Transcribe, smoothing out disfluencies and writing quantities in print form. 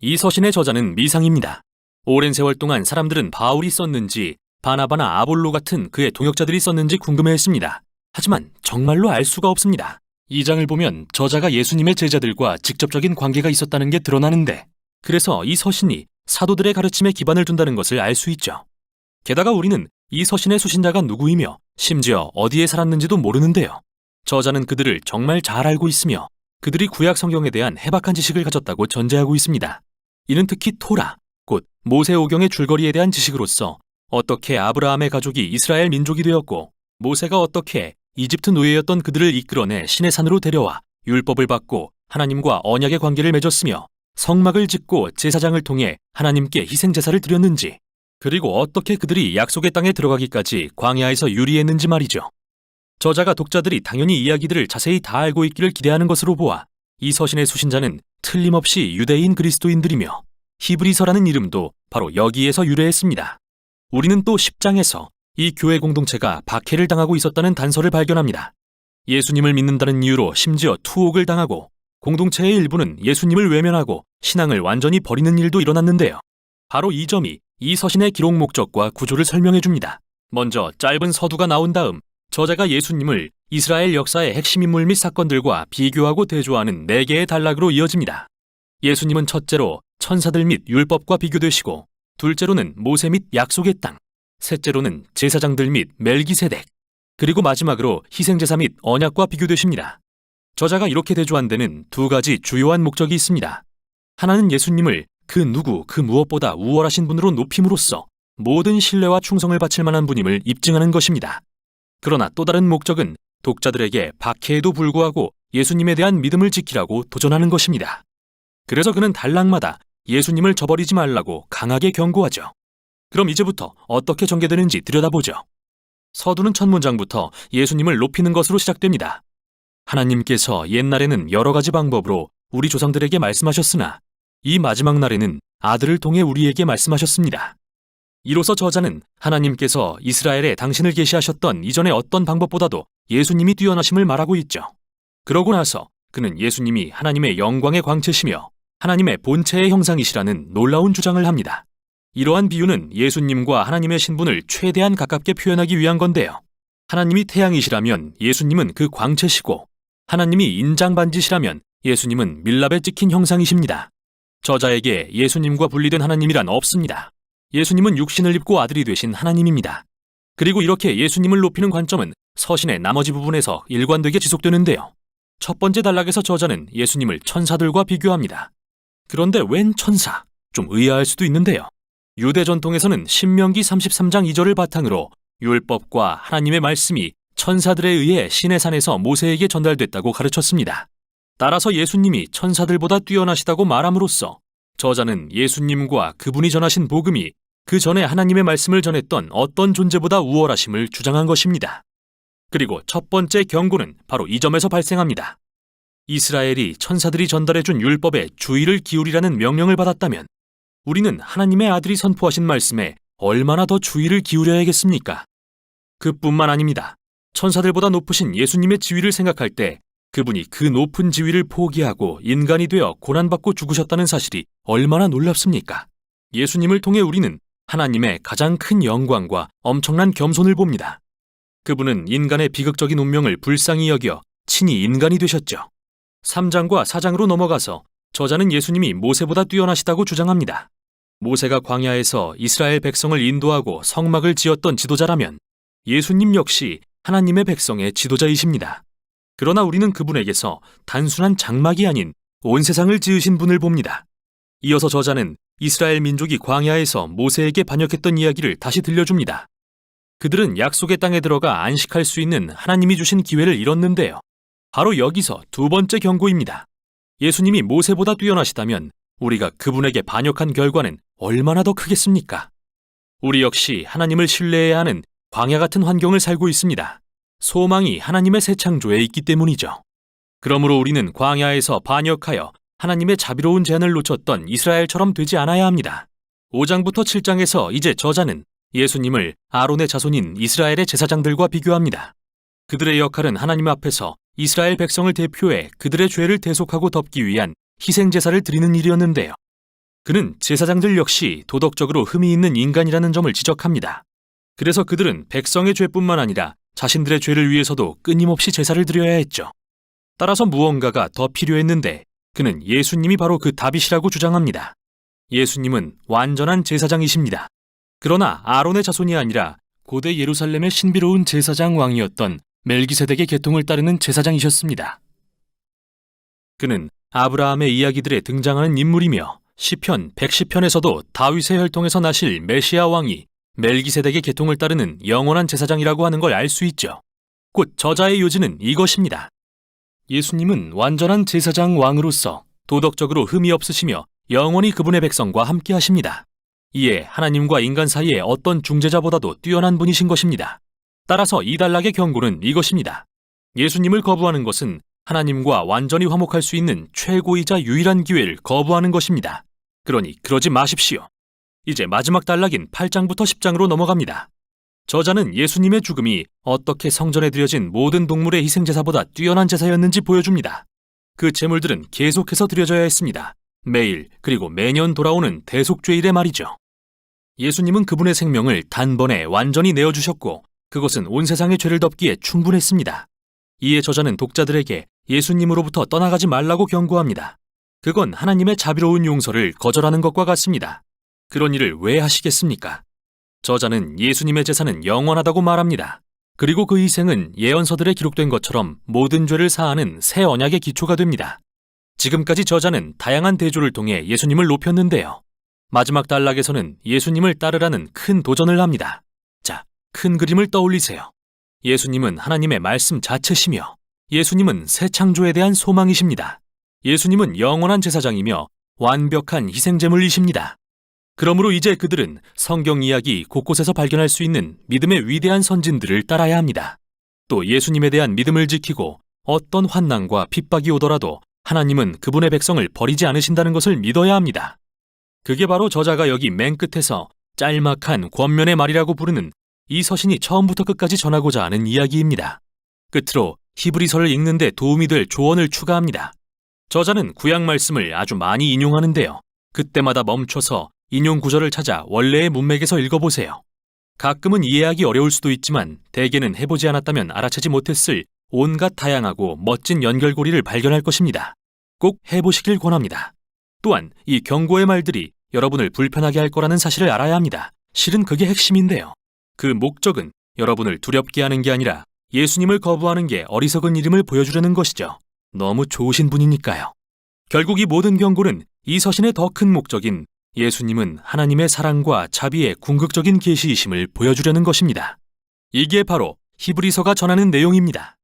이 서신의 저자는 미상입니다. 오랜 세월 동안 사람들은 바울이 썼는지 바나바나 아볼로 같은 그의 동역자들이 썼는지 궁금해했습니다. 하지만 정말로 알 수가 없습니다. 이 장을 보면 저자가 예수님의 제자들과 직접적인 관계가 있었다는 게 드러나는데, 그래서 이 서신이 사도들의 가르침에 기반을 둔다는 것을 알 수 있죠. 게다가 우리는 이 서신의 수신자가 누구이며 심지어 어디에 살았는지도 모르는데요. 저자는 그들을 정말 잘 알고 있으며 그들이 구약 성경에 대한 해박한 지식을 가졌다고 전제하고 있습니다. 이는 특히 토라, 곧 모세오경의 줄거리에 대한 지식으로서 어떻게 아브라함의 가족이 이스라엘 민족이 되었고 모세가 어떻게 이집트 노예였던 그들을 이끌어내 시내 산으로 데려와 율법을 받고 하나님과 언약의 관계를 맺었으며 성막을 짓고 제사장을 통해 하나님께 희생제사를 드렸는지, 그리고 어떻게 그들이 약속의 땅에 들어가기까지 광야에서 유리했는지 말이죠. 저자가 독자들이 당연히 이야기들을 자세히 다 알고 있기를 기대하는 것으로 보아 이 서신의 수신자는 틀림없이 유대인 그리스도인들이며 히브리서라는 이름도 바로 여기에서 유래했습니다. 우리는 또 10장에서 이 교회 공동체가 박해를 당하고 있었다는 단서를 발견합니다. 예수님을 믿는다는 이유로 심지어 투옥을 당하고 공동체의 일부는 예수님을 외면하고 신앙을 완전히 버리는 일도 일어났는데요. 바로 이 점이 이 서신의 기록 목적과 구조를 설명해 줍니다. 먼저 짧은 서두가 나온 다음 저자가 예수님을 이스라엘 역사의 핵심 인물 및 사건들과 비교하고 대조하는 4개의 단락으로 이어집니다. 예수님은 첫째로 천사들 및 율법과 비교되시고, 둘째로는 모세 및 약속의 땅, 셋째로는 제사장들 및 멜기세덱, 그리고 마지막으로 희생제사 및 언약과 비교되십니다. 저자가 이렇게 대조한 데는 2가지 주요한 목적이 있습니다. 하나는 예수님을 그 누구 그 무엇보다 우월하신 분으로 높임으로써 모든 신뢰와 충성을 바칠 만한 분임을 입증하는 것입니다. 그러나 또 다른 목적은 독자들에게 박해에도 불구하고 예수님에 대한 믿음을 지키라고 도전하는 것입니다. 그래서 그는 단락마다 예수님을 저버리지 말라고 강하게 경고하죠. 그럼 이제부터 어떻게 전개되는지 들여다보죠. 서두는 첫 문장부터 예수님을 높이는 것으로 시작됩니다. 하나님께서 옛날에는 여러 가지 방법으로 우리 조상들에게 말씀하셨으나 이 마지막 날에는 아들을 통해 우리에게 말씀하셨습니다. 이로써 저자는 하나님께서 이스라엘에 당신을 계시하셨던 이전의 어떤 방법보다도 예수님이 뛰어나심을 말하고 있죠. 그러고 나서 그는 예수님이 하나님의 영광의 광채시며 하나님의 본체의 형상이시라는 놀라운 주장을 합니다. 이러한 비유는 예수님과 하나님의 신분을 최대한 가깝게 표현하기 위한 건데요. 하나님이 태양이시라면 예수님은 그 광채시고, 하나님이 인장반지시라면 예수님은 밀랍에 찍힌 형상이십니다. 저자에게 예수님과 분리된 하나님이란 없습니다. 예수님은 육신을 입고 아들이 되신 하나님입니다. 그리고 이렇게 예수님을 높이는 관점은 서신의 나머지 부분에서 일관되게 지속되는데요. 첫 번째 단락에서 저자는 예수님을 천사들과 비교합니다. 그런데 웬 천사? 좀 의아할 수도 있는데요. 유대 전통에서는 신명기 33장 2절을 바탕으로 율법과 하나님의 말씀이 천사들에 의해 시내 산에서 모세에게 전달됐다고 가르쳤습니다. 따라서 예수님이 천사들보다 뛰어나시다고 말함으로써 저자는 예수님과 그분이 전하신 복음이 그 전에 하나님의 말씀을 전했던 어떤 존재보다 우월하심을 주장한 것입니다. 그리고 첫 번째 경고는 바로 이 점에서 발생합니다. 이스라엘이 천사들이 전달해준 율법에 주의를 기울이라는 명령을 받았다면 우리는 하나님의 아들이 선포하신 말씀에 얼마나 더 주의를 기울여야겠습니까? 그뿐만 아닙니다. 천사들보다 높으신 예수님의 지위를 생각할 때 그분이 그 높은 지위를 포기하고 인간이 되어 고난받고 죽으셨다는 사실이 얼마나 놀랍습니까? 예수님을 통해 우리는 하나님의 가장 큰 영광과 엄청난 겸손을 봅니다. 그분은 인간의 비극적인 운명을 불쌍히 여겨 친히 인간이 되셨죠. 3장과 4장으로 넘어가서 저자는 예수님이 모세보다 뛰어나시다고 주장합니다. 모세가 광야에서 이스라엘 백성을 인도하고 성막을 지었던 지도자라면 예수님 역시 하나님의 백성의 지도자이십니다. 그러나 우리는 그분에게서 단순한 장막이 아닌 온 세상을 지으신 분을 봅니다. 이어서 저자는 이스라엘 민족이 광야에서 모세에게 반역했던 이야기를 다시 들려줍니다. 그들은 약속의 땅에 들어가 안식할 수 있는 하나님이 주신 기회를 잃었는데요. 바로 여기서 2번째 경고입니다. 예수님이 모세보다 뛰어나시다면 우리가 그분에게 반역한 결과는 얼마나 더 크겠습니까? 우리 역시 하나님을 신뢰해야 하는 광야 같은 환경을 살고 있습니다. 소망이 하나님의 새 창조에 있기 때문이죠. 그러므로 우리는 광야에서 반역하여 하나님의 자비로운 제안을 놓쳤던 이스라엘처럼 되지 않아야 합니다. 5장부터 7장에서 이제 저자는 예수님을 아론의 자손인 이스라엘의 제사장들과 비교합니다. 그들의 역할은 하나님 앞에서 이스라엘 백성을 대표해 그들의 죄를 대속하고 덮기 위한 희생제사를 드리는 일이었는데요. 그는 제사장들 역시 도덕적으로 흠이 있는 인간이라는 점을 지적합니다. 그래서 그들은 백성의 죄뿐만 아니라 자신들의 죄를 위해서도 끊임없이 제사를 드려야 했죠. 따라서 무언가가 더 필요했는데 그는 예수님이 바로 그 답이시라고 주장합니다. 예수님은 완전한 제사장이십니다. 그러나 아론의 자손이 아니라 고대 예루살렘의 신비로운 제사장 왕이었던 멜기세덱의 계통을 따르는 제사장이셨습니다. 그는 아브라함의 이야기들에 등장하는 인물이며 시편 110편에서도 다윗의 혈통에서 나실 메시아 왕이 멜기세덱의 계통을 따르는 영원한 제사장이라고 하는 걸 알 수 있죠. 곧 저자의 요지는 이것입니다. 예수님은 완전한 제사장 왕으로서 도덕적으로 흠이 없으시며 영원히 그분의 백성과 함께 하십니다. 이에 하나님과 인간 사이에 어떤 중재자보다도 뛰어난 분이신 것입니다. 따라서 이 단락의 경고는 이것입니다. 예수님을 거부하는 것은 하나님과 완전히 화목할 수 있는 최고이자 유일한 기회를 거부하는 것입니다. 그러니 그러지 마십시오. 이제 마지막 단락인 8장부터 10장으로 넘어갑니다. 저자는 예수님의 죽음이 어떻게 성전에 드려진 모든 동물의 희생제사보다 뛰어난 제사였는지 보여줍니다. 그 제물들은 계속해서 드려져야 했습니다. 매일 그리고 매년 돌아오는 대속죄일에 말이죠. 예수님은 그분의 생명을 단번에 완전히 내어주셨고 그것은 온 세상의 죄를 덮기에 충분했습니다. 이에 저자는 독자들에게 예수님으로부터 떠나가지 말라고 경고합니다. 그건 하나님의 자비로운 용서를 거절하는 것과 같습니다. 그런 일을 왜 하시겠습니까? 저자는 예수님의 제사는 영원하다고 말합니다. 그리고 그 희생은 예언서들에 기록된 것처럼 모든 죄를 사하는 새 언약의 기초가 됩니다. 지금까지 저자는 다양한 대조를 통해 예수님을 높였는데요. 마지막 단락에서는 예수님을 따르라는 큰 도전을 합니다. 자, 큰 그림을 떠올리세요. 예수님은 하나님의 말씀 자체시며 예수님은 새 창조에 대한 소망이십니다. 예수님은 영원한 제사장이며 완벽한 희생제물이십니다. 그러므로 이제 그들은 성경 이야기 곳곳에서 발견할 수 있는 믿음의 위대한 선진들을 따라야 합니다. 또 예수님에 대한 믿음을 지키고 어떤 환난과 핍박이 오더라도 하나님은 그분의 백성을 버리지 않으신다는 것을 믿어야 합니다. 그게 바로 저자가 여기 맨 끝에서 짤막한 권면의 말이라고 부르는 이 서신이 처음부터 끝까지 전하고자 하는 이야기입니다. 끝으로 히브리서를 읽는 데 도움이 될 조언을 추가합니다. 저자는 구약 말씀을 아주 많이 인용하는데요. 그때마다 멈춰서 인용 구절을 찾아 원래의 문맥에서 읽어보세요. 가끔은 이해하기 어려울 수도 있지만 대개는 해보지 않았다면 알아채지 못했을 온갖 다양하고 멋진 연결고리를 발견할 것입니다. 꼭 해보시길 권합니다. 또한 이 경고의 말들이 여러분을 불편하게 할 거라는 사실을 알아야 합니다. 실은 그게 핵심인데요. 그 목적은 여러분을 두렵게 하는 게 아니라 예수님을 거부하는 게 어리석은 일임을 보여주려는 것이죠. 너무 좋으신 분이니까요. 결국 이 모든 경고는 이 서신의 더 큰 목적인 예수님은 하나님의 사랑과 자비의 궁극적인 계시이심을 보여주려는 것입니다. 이게 바로 히브리서가 전하는 내용입니다.